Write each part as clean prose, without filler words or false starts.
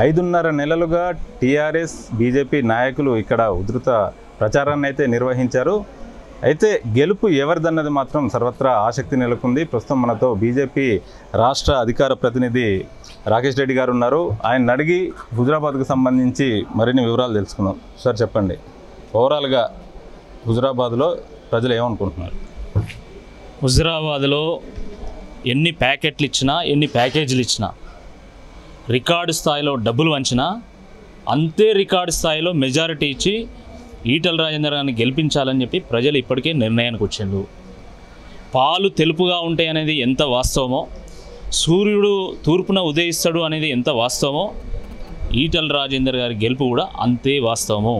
5.5 నెలలుగా TRS BJP నాయకులు ఇక్కడ ఉధృత ప్రచారాన్ని అయితే నిర్వహించారు. అయితే గెలుపు ఎవరిదన్నది మాత్రం సర్వత్రా ఆసక్తి నెలకొంది. ప్రస్తుతం మనతో బీజేపీ రాష్ట్ర అధికార ప్రతినిధి రాకేష్ రెడ్డి గారు ఉన్నారు. ఆయన అడిగి హుజురాబాద్కు సంబంధించి మరిన్ని వివరాలు తెలుసుకుందాం. సార్ చెప్పండి, ఓవరాల్గా హుజురాబాద్లో ప్రజలు ఏమనుకుంటున్నారు? హుజురాబాద్లో ఎన్ని ప్యాకెట్లు ఇచ్చినా, ఎన్ని ప్యాకేజీలు ఇచ్చినా, రికార్డు స్థాయిలో డబ్బులు వంచినా అంతే రికార్డు స్థాయిలో మెజారిటీ ఇచ్చి ఈటల రాజేందర్ గారిని గెలిపించాలని చెప్పి ప్రజలు ఇప్పటికే నిర్ణయానికి వచ్చిండ్రు. పాలు తెలుపుగా ఉంటాయి అనేది ఎంత వాస్తవమో, సూర్యుడు తూర్పున ఉదయిస్తాడు అనేది ఎంత వాస్తవమో, ఈటల రాజేందర్ గారి గెలుపు కూడా అంతే వాస్తవము.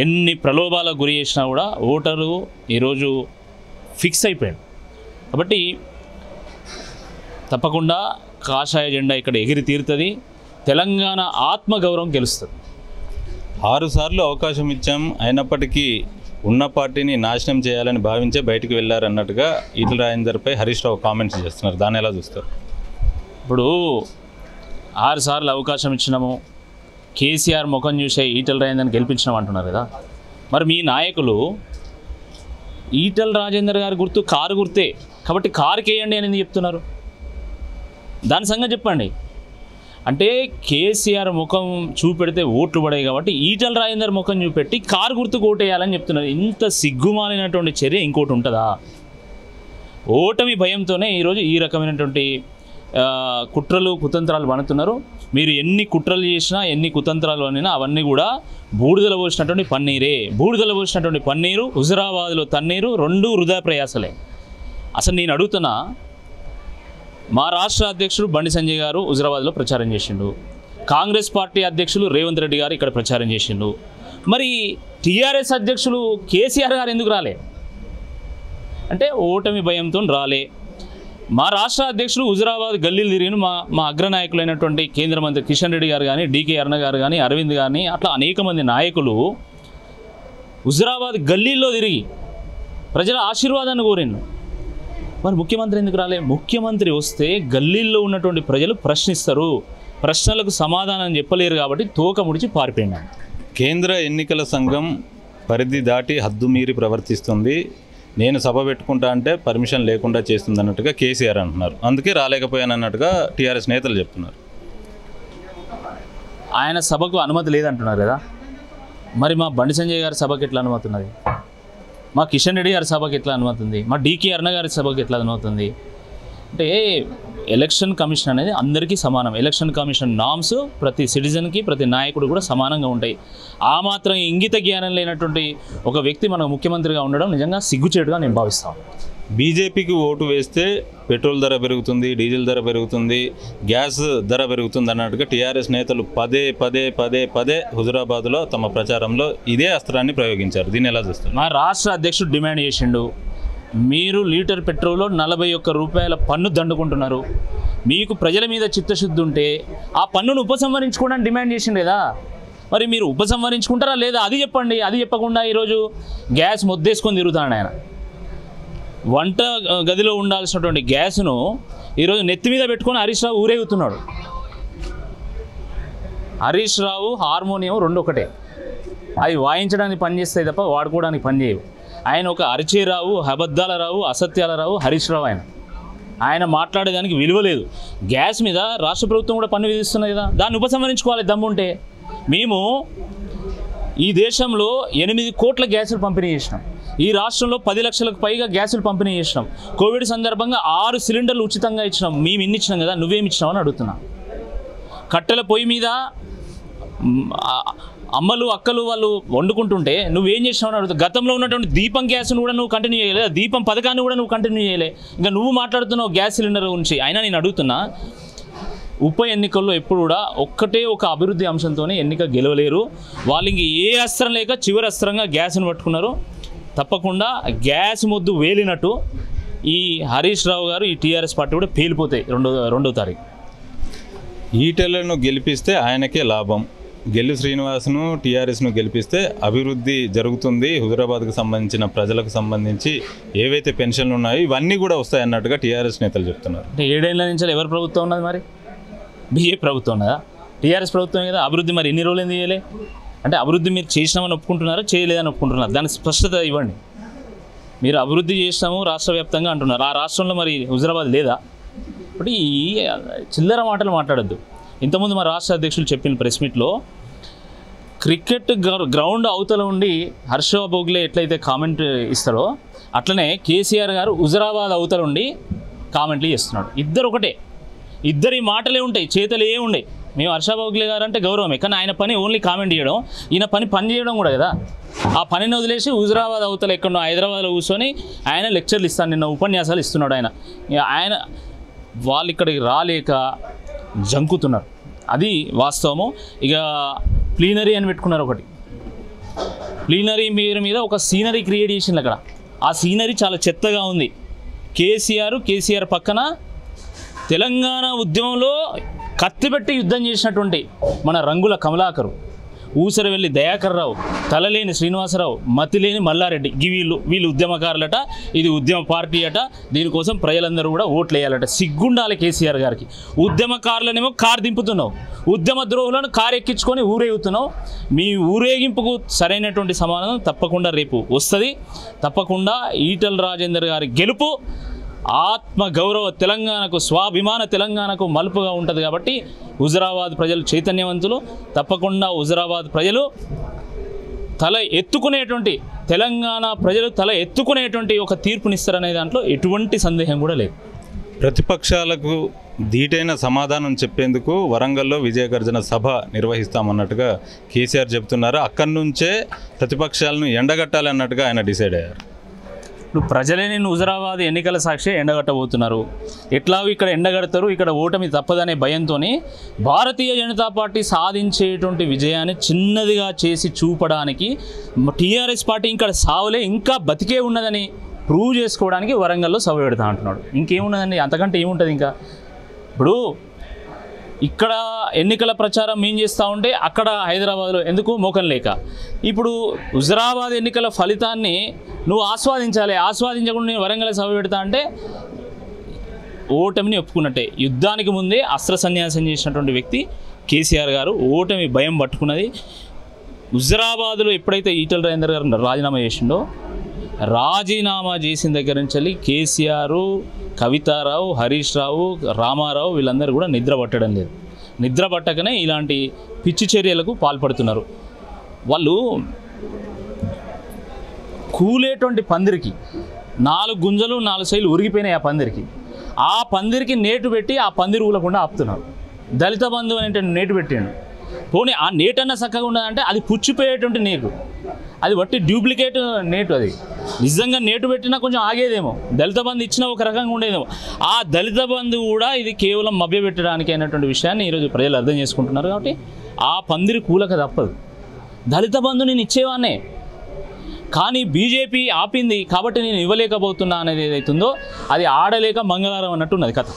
ఎన్ని ప్రలోభాలకు గురి చేసినా కూడా ఓటరు ఈరోజు ఫిక్స్ అయిపోయాడు. కాబట్టి తప్పకుండా కాషాయ జెండా ఇక్కడ ఎగిరి తీరుతుంది. తెలంగాణ ఆత్మగౌరవం గెలుస్తుంది. 6 సార్లు అవకాశం ఇచ్చాం, అయినప్పటికీ ఉన్న పార్టీని నాశనం చేయాలని భావించే బయటకు వెళ్ళారన్నట్టుగా ఈటల రాజేందర్పై హరీష్ రావు కామెంట్స్ చేస్తున్నారు. దాన్ని ఎలా చూస్తారు? ఇప్పుడు 6 సార్లు అవకాశం ఇచ్చినాము, కేసీఆర్ ముఖం చూసే ఈటల రాజేందర్ని గెలిపించినాం అంటున్నారు కదా. మరి మీ నాయకులు ఈటల రాజేందర్ గారి గుర్తు కారు గుర్తే కాబట్టి కారుకి వేయండి అనేది చెప్తున్నారు. దాని సంగతి చెప్పండి. అంటే కేసీఆర్ ముఖం చూపెడితే ఓట్లు పడాయి కాబట్టి ఈటల రాజేందర్ ముఖం చూపెట్టి కారు గుర్తుకు ఓటేయాలని చెప్తున్నారు. ఇంత సిగ్గుమాలినటువంటి చర్య ఇంకోటి ఉంటుందా? ఓటమి భయంతోనే ఈరోజు ఈ రకమైనటువంటి కుట్రలు కుతంత్రాలు పనుతున్నారు. మీరు ఎన్ని కుట్రలు చేసినా, ఎన్ని కుతంత్రాలు అనినా అవన్నీ కూడా బూడిదల పోసినటువంటి పన్నీరే. బూడిదల పోసినటువంటి పన్నీరు, హుజురాబాద్లో తన్నీరు, 2 వృధా ప్రయాసలే. అసలు నేను అడుగుతున్నా, మా రాష్ట్ర అధ్యక్షుడు బండి సంజయ్ గారు హుజురాబాద్లో ప్రచారం చేసిండు, కాంగ్రెస్ పార్టీ అధ్యక్షులు రేవంత్ రెడ్డి గారు ఇక్కడ ప్రచారం చేసిండు. మరి టీఆర్ఎస్ అధ్యక్షులు కేసీఆర్ గారు ఎందుకు రాలే? అంటే ఓటమి భయంతో రాలే. మా రాష్ట్ర అధ్యక్షులు హుజురాబాద్ గల్లీలు తిరిగిన మా అగ్రనాయకులైనటువంటి కేంద్ర మంత్రి కిషన్ రెడ్డి గారు కానీ, డీకే అరుణ గారు కానీ, అరవింద్ గారిని అట్లా అనేక మంది నాయకులు హుజురాబాద్ గల్లీల్లో తిరిగి ప్రజల ఆశీర్వాదాన్ని కోరిండు. మరి ముఖ్యమంత్రి ఎందుకు రాలే? ముఖ్యమంత్రి వస్తే గల్లీల్లో ఉన్నటువంటి ప్రజలు ప్రశ్నిస్తారు, ప్రశ్నలకు సమాధానం చెప్పలేరు కాబట్టి తోక ముడిచి పారిపోయినాడు. కేంద్ర ఎన్నికల సంఘం పరిధి దాటి హద్దు మీరి ప్రవర్తిస్తుంది, నేను సభ పెట్టుకుంటా అంటే పర్మిషన్ లేకుండా చేస్తుంది అన్నట్టుగా కేసీఆర్ అంటున్నారు. అందుకే రాలేకపోయాను అన్నట్టుగా టీఆర్ఎస్ నేతలు చెప్తున్నారు. ఆయన సభకు అనుమతి లేదంటున్నారు కదా. మరి మా బండి సంజయ్ గారి సభకు ఎట్లా అనుమతి ఉన్నది? మా కిషన్ రెడ్డి గారి సభకి ఎట్లా అనుమతి ఉంది? మా డీకే అరుణ గారి సభకి ఎట్లా అనుమతి ఉంది? అంటే ఎలక్షన్ కమిషన్ అనేది అందరికీ సమానం. ఎలక్షన్ కమిషన్ నామ్స్ ప్రతి సిటిజన్కి, ప్రతి నాయకుడు కూడా సమానంగా ఉంటాయి. ఆ మాత్రం ఇంగిత జ్ఞానం లేనటువంటి ఒక వ్యక్తి మన ముఖ్యమంత్రిగా ఉండడం నిజంగా సిగ్గుచేటుగా నేను భావిస్తాను. బీజేపీకి ఓటు వేస్తే పెట్రోల్ ధర పెరుగుతుంది, డీజిల్ ధర పెరుగుతుంది, గ్యాస్ ధర పెరుగుతుంది అన్నట్టుగా టీఆర్ఎస్ నేతలు పదే పదే పదే పదే హుజురాబాద్లో తమ ప్రచారంలో ఇదే అస్త్రాన్ని ప్రయోగించారు. దీన్ని ఎలా చూస్తారు? మా రాష్ట్ర అధ్యక్షుడు డిమాండ్ చేసిండు, మీరు లీటర్ పెట్రోల్లో 41 రూపాయల పన్ను దండుకుంటున్నారు, మీకు ప్రజల మీద చిత్తశుద్ధి ఉంటే ఆ పన్నును ఉపసంహరించుకోవడానికి డిమాండ్ చేసిండు కదా. మరి మీరు ఉపసంహరించుకుంటారా లేదా అది చెప్పండి. అది చెప్పకుండా ఈరోజు గ్యాస్ మొద్దేసుకొని తిరుగుతాడు ఆయన. వంట గదిలో ఉండాల్సినటువంటి గ్యాస్ను ఈరోజు నెత్తి మీద పెట్టుకొని హరీష్ రావు ఊరేగుతున్నాడు. హరీష్ రావు హార్మోనియం 2 ఒకటే, అవి వాయించడానికి పనిచేస్తాయి తప్ప వాడుకోవడానికి పనిచేయవు. ఆయన ఒక అరిచేరావు, అబద్ధాల రావు, అసత్యాల రావు హరీష్ రావు. ఆయన మాట్లాడేదానికి విలువ లేదు. గ్యాస్ మీద రాష్ట్ర ప్రభుత్వం కూడా పన్ను విధిస్తున్నది కదా, దాన్ని ఉపసంహరించుకోవాలి దమ్ముంటే. మేము ఈ దేశంలో 8 కోట్ల గ్యాసులు పంపిణీ చేసినాం. ఈ రాష్ట్రంలో 10 లక్షలకు పైగా గ్యాసులు పంపిణీ చేసినాం. కోవిడ్ సందర్భంగా 6 సిలిండర్లు ఉచితంగా ఇచ్చినాం. మేము ఇన్ని ఇచ్చినాం కదా, నువ్వేమి ఇచ్చినావు అని అడుగుతున్నా. కట్టెల పొయ్యి మీద అమ్మలు అక్కలు వాళ్ళు వండుకుంటుంటే నువ్వేం చేసినావు అని అడుగుతా. గతంలో ఉన్నటువంటి దీపం గ్యాస్ను కూడా నువ్వు కంటిన్యూ చేయలేదు, దీపం పథకాన్ని కూడా నువ్వు కంటిన్యూ చేయలే. ఇంకా నువ్వు మాట్లాడుతున్నావు గ్యాస్ సిలిండర్ గురించి. అయినా నేను అడుగుతున్నా, ఉప ఎన్నికల్లో ఎప్పుడు కూడా ఒక్కటే ఒక అభివృద్ధి అంశంతోనే ఎన్నిక గెలవలేరు. వాళ్ళు ఇంక ఏ అస్త్రం లేక చివరి అస్త్రంగా గ్యాస్ను పట్టుకున్నారు. తప్పకుండా గ్యాస్ మొద్దు వేలినట్టు ఈ హరీష్ రావు గారు, ఈ టీఆర్ఎస్ పార్టీ కూడా పేలిపోతాయి 2వ తారీఖు. ఈటెలను గెలిపిస్తే ఆయనకే లాభం, గెల్లు శ్రీనివాస్ను టీఆర్ఎస్ను గెలిపిస్తే అభివృద్ధి జరుగుతుంది, హుజురాబాద్కు సంబంధించిన ప్రజలకు సంబంధించి ఏవైతే పెన్షన్లు ఉన్నాయో ఇవన్నీ కూడా వస్తాయి అన్నట్టుగా టీఆర్ఎస్ నేతలు చెప్తున్నారు. అంటే 7 ఏళ్ల నుంచి ఎవరు ప్రభుత్వం ఉన్నది? మరి బీజేపీ ప్రభుత్వం ఉన్నదా? టీఆర్ఎస్ ప్రభుత్వం కదా అభివృద్ధి మరి ఎన్ని రోజులు చేయలే అంటే అభివృద్ధి మీరు చేసినామని ఒప్పుకుంటున్నారా చేయలేదని ఒప్పుకుంటున్నారు దానికి స్పష్టత ఇవ్వండి మీరు అభివృద్ధి చేసినాము రాష్ట్ర వ్యాప్తంగా అంటున్నారు ఆ రాష్ట్రంలో మరి హుజరాబాద్ లేదా ఇప్పుడు ఈ చిల్లర మాటలు మాట్లాడద్దు ఇంతకుముందు మా రాష్ట్ర అధ్యక్షులు చెప్పిన ప్రెస్ మీట్లో క్రికెట్ గ్రౌండ్ అవతల ఉండి హర్ష బోగ్లే ఎట్లయితే కామెంట్ ఇస్తాడో అట్లనే కేసీఆర్ గారు హుజరాబాద్ అవతల ఉండి కామెంట్లు చేస్తున్నాడు ఇద్దరు ఒకటే ఇద్దరి మాటలే ఉంటాయి చేతలు ఏ ఉండే మేము హర్ష బోగ్లే గారు అంటే గౌరవమే కానీ ఆయన పని ఓన్లీ కామెంట్ చేయడం ఈయన పని చేయడం కూడా కదా ఆ పనిని వదిలేసి హుజరాబాద్ అవతల ఎక్కడో హైదరాబాద్లో కూర్చొని ఆయన లెక్చర్లు ఇస్తాను నిన్న ఉపన్యాసాలు ఇస్తున్నాడు ఆయన వాళ్ళు ఇక్కడికి రాలేక జంకుతున్నారు అది వాస్తవము ఇక ప్లీనరీ అని పెట్టుకున్నారు ఒకటి ప్లీనరీ మీద ఒక సీనరీ క్రియేట్ చేసింది అక్కడ ఆ సీనరీ చాలా చెత్తగా ఉంది కేసీఆర్ పక్కన తెలంగాణ ఉద్యమంలో కత్తిపెట్టి యుద్ధం చేసినటువంటి మన రంగుల కమలాకరు ఊసరవెల్లి దయాకర్ రావు తలలేని శ్రీనివాసరావు మతిలేని మల్లారెడ్డి వీళ్ళు ఉద్యమకారులట ఇది ఉద్యమ పార్టీ అట దీనికోసం ప్రజలందరూ కూడా ఓట్లు వేయాలట సిగ్గుండాలి కేసీఆర్ గారికి ఉద్యమకారులనేమో కారు దింపుతున్నావు ఉద్యమ ద్రోహులను కారు ఎక్కించుకొని ఊరేగుతున్నావు మీ ఊరేగింపుకు సరైనటువంటి సమాధానం తప్పకుండా రేపు వస్తుంది తప్పకుండా ఈటల రాజేందర్ గారి గెలుపు ఆత్మ గౌరవ తెలంగాణకు స్వాభిమాన తెలంగాణకు మలుపుగా ఉంటుంది కాబట్టి హుజరాబాద్ ప్రజలు చైతన్యవంతులు తప్పకుండా హుజరాబాద్ ప్రజలు తెలంగాణ ప్రజలు తల ఎత్తుకునేటువంటి ఒక తీర్పునిస్తారనే దాంట్లో ఎటువంటి సందేహం కూడా లేదు ప్రతిపక్షాలకు ధీటైన సమాధానం చెప్పేందుకు వరంగల్లో విజయగర్జన సభ నిర్వహిస్తామన్నట్టుగా కేసీఆర్ చెబుతున్నారు అక్కడి నుంచే ప్రతిపక్షాలను ఎండగట్టాలన్నట్టుగా ఆయన డిసైడ్ అయ్యారు ఇప్పుడు ప్రజలే నేను హుజరాబాద్ ఎన్నికల సాక్షి ఎండగట్టబోతున్నారు ఎట్లా ఇక్కడ ఎండగడతారు ఇక్కడ ఓటమి తప్పదనే భయంతో భారతీయ జనతా పార్టీ సాధించేటువంటి విజయాన్ని చిన్నదిగా చేసి చూపడానికి టీఆర్ఎస్ పార్టీ ఇక్కడ సావలే ఇంకా బతికే ఉన్నదని ప్రూవ్ చేసుకోవడానికి వరంగల్లో సభ పెడతా అంటున్నాడు ఇంకేమున్నదండి అంతకంటే ఏముంటుంది ఇంకా ఇప్పుడు ఇక్కడ ఎన్నికల ప్రచారం ఏం చేస్తూ ఉంటే అక్కడ హైదరాబాద్లో ఎందుకు మోకం లేక ఇప్పుడు హుజరాబాద్ ఎన్నికల ఫలితాన్ని నువ్వు ఆస్వాదించకుండా నేను వరంగల్ సభ పెడతా అంటే ఓటమిని ఒప్పుకున్నట్టే యుద్ధానికి ముందే అస్త్ర సన్యాసం చేసినటువంటి వ్యక్తి కేసీఆర్ గారు ఓటమి భయం పట్టుకున్నది హుజరాబాద్లో ఎప్పుడైతే ఈటల రాజేందర్ గారు రాజీనామా చేసిన దగ్గర నుంచి వెళ్ళి కేసీఆర్ కవితారావు హరీష్ రావు రామారావు వీళ్ళందరూ కూడా నిద్ర పట్టడం లేదు నిద్ర పట్టకనే ఇలాంటి పిచ్చి చర్యలకు పాల్పడుతున్నారు వాళ్ళు కూలేటువంటి పందిరికి 4 గుంజలు 4 సైలు ఉరిగిపోయినాయి ఆ పందిరికి నేటు పెట్టి ఆ పందిరి ఊలకుండా ఆపుతున్నారు దళిత బంధు అనేటువంటి నేటు పెట్టాడు పోనీ ఆ నేటన్నా చక్కగా ఉన్నదంటే అది పుచ్చిపోయేటువంటి నేటు అది వట్టి డూప్లికేట్ నేటు అది నిజంగా నేటు పెట్టినా కొంచెం ఆగేదేమో దళిత బంధు ఇచ్చినా ఒక రకంగా ఉండేదేమో ఆ దళిత బంధు కూడా ఇది కేవలం మభ్యపెట్టడానికి అయినటువంటి విషయాన్ని ఈరోజు ప్రజలు అర్థం చేసుకుంటున్నారు కాబట్టి ఆ పందిరి కూలక తప్పదు దళిత బంధు నేను ఇచ్చేవాన్నే కానీ బీజేపీ ఆపింది కాబట్టి నేను ఇవ్వలేకపోతున్నా అనేది ఏదైతుందో అది ఆడలేక మంగళవారం అన్నట్టున్నది కథ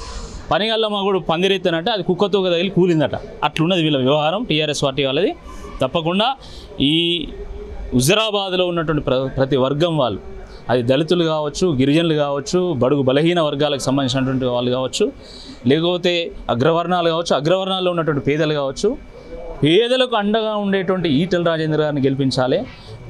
పనిగల్ల మగుడు పందిరెత్తానంటే అది కుక్కతో తగిలి కూలిందట అట్లున్నది వీళ్ళ వ్యవహారం టీఆర్ఎస్ పార్టీ వాళ్ళది తప్పకుండా ఈ హుజరాబాద్లో ఉన్నటువంటి ప్రతి వర్గం వాళ్ళు అది దళితులు కావచ్చు గిరిజనులు కావచ్చు బడుగు బలహీన వర్గాలకు సంబంధించినటువంటి వాళ్ళు కావచ్చు లేకపోతే అగ్రవర్ణాలు కావచ్చు అగ్రవర్ణాల్లో ఉన్నటువంటి పేదలు కావచ్చు పేదలకు అండగా ఉండేటువంటి ఈటల రాజేందర్ గారిని గెలిపించాలి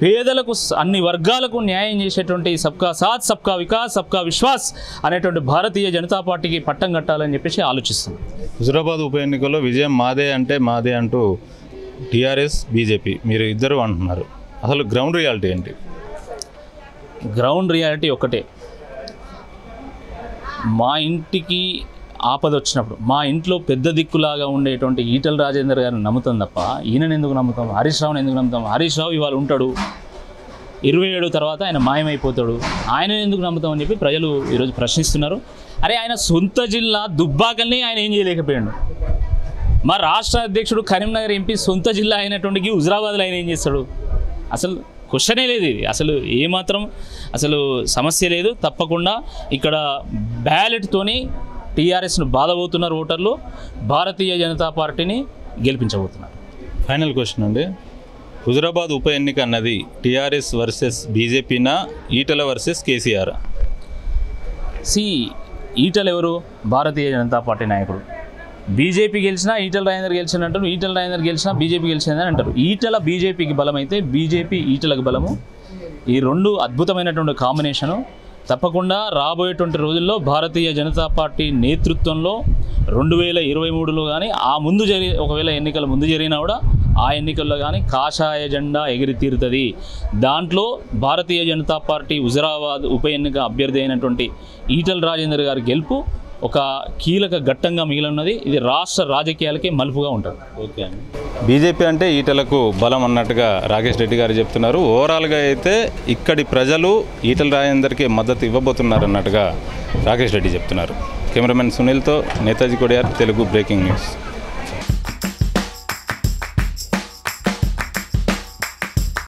పేదలకు అన్ని వర్గాలకు న్యాయం చేసేటువంటి సబ్కా సాత్ సబ్కా వికాస్ సబ్కా విశ్వాస్ అనేటువంటి భారతీయ జనతా పార్టీకి పట్టం కట్టాలని చెప్పేసి ఆలోచిస్తుంది హుజరాబాద్ ఉప ఎన్నికల్లో విజయం మాదే అంటూ టీఆర్ఎస్ బీజేపీ మీరు ఇద్దరు అంటున్నారు అసలు గ్రౌండ్ రియాలిటీ ఏంటి గ్రౌండ్ రియాలిటీ ఒకటే మా ఇంటికి ఆపద వచ్చినప్పుడు మా ఇంట్లో పెద్ద దిక్కులాగా ఉండేటువంటి ఈటల రాజేందర్ గారిని నమ్ముతాం తప్ప ఈయనని ఎందుకు నమ్ముతాం హరీష్ రావుని ఎందుకు నమ్ముతాం హరీష్ రావు ఇవాళ ఉంటాడు 27 తర్వాత ఆయన మాయమైపోతాడు ఆయన ఎందుకు నమ్ముతామని చెప్పి ప్రజలు ఈరోజు ప్రశ్నిస్తున్నారు అరే ఆయన సొంత జిల్లా దుబ్బాకల్ని ఆయన ఏం చేయలేకపోయాడు మా రాష్ట్ర అధ్యక్షుడు కరీంనగర్ ఎంపీ సొంత జిల్లా అయినటువంటి హుజరాబాద్లో ఆయన ఏం చేస్తాడు అసలు క్వశ్చనే లేదు ఇది అసలు ఏమాత్రం అసలు సమస్య లేదు తప్పకుండా ఇక్కడ బ్యాలెట్తోని టీఆర్ఎస్ను బాధపోతున్నారు ఓటర్లు భారతీయ జనతా పార్టీని గెలిపించబోతున్నారు ఫైనల్ క్వశ్చన్ అండి హుజరాబాద్ ఉప ఎన్నిక అన్నది టీఆర్ఎస్ వర్సెస్ బీజేపీనా ఈటల వర్సెస్ కేసీఆర్ ఈటల ఎవరు భారతీయ జనతా పార్టీ నాయకుడు బీజేపీ గెలిచినా ఈటల రాజేందర్ గెలిచిన అంటారు, ఈటల రాజేందర్ గెలిచినా బీజేపీ గెలిచిందని అంటారు. ఈటల బీజేపీకి బలం అయితే బీజేపీ ఈటలకు బలము. ఈ రెండు అద్భుతమైనటువంటి కాంబినేషను. తప్పకుండా రాబోయేటువంటి రోజుల్లో భారతీయ జనతా పార్టీ నేతృత్వంలో 2023లో కానీ ఆ ముందు ఒకవేళ ఎన్నికల ముందు జరిగినా కూడా ఆ ఎన్నికల్లో కానీ కాషాయ జెండా ఎగిరి తీరుతుంది. దాంట్లో భారతీయ జనతా పార్టీ హుజరాబాద్ ఉప ఎన్నిక అభ్యర్థి అయినటువంటి ఈటల రాజేందర్ గారి గెలుపు ఒక కీలక ఘట్టంగా మిగిలినది. ఇది రాష్ట్ర రాజకీయాలకే మలుపుగా ఉంటుంది. ఓకే అండి. బీజేపీ అంటే ఈటలకు బలం అన్నట్టుగా రాకేష్ రెడ్డి గారు చెప్తున్నారు. ఓవరాల్గా అయితే ఇక్కడి ప్రజలు ఈటల రాజేందర్కి మద్దతు ఇవ్వబోతున్నారు అన్నట్టుగా రాకేష్ రెడ్డి చెప్తున్నారు. Cameraman సునీల్తో Netaji Kodiyar, Telugu breaking news.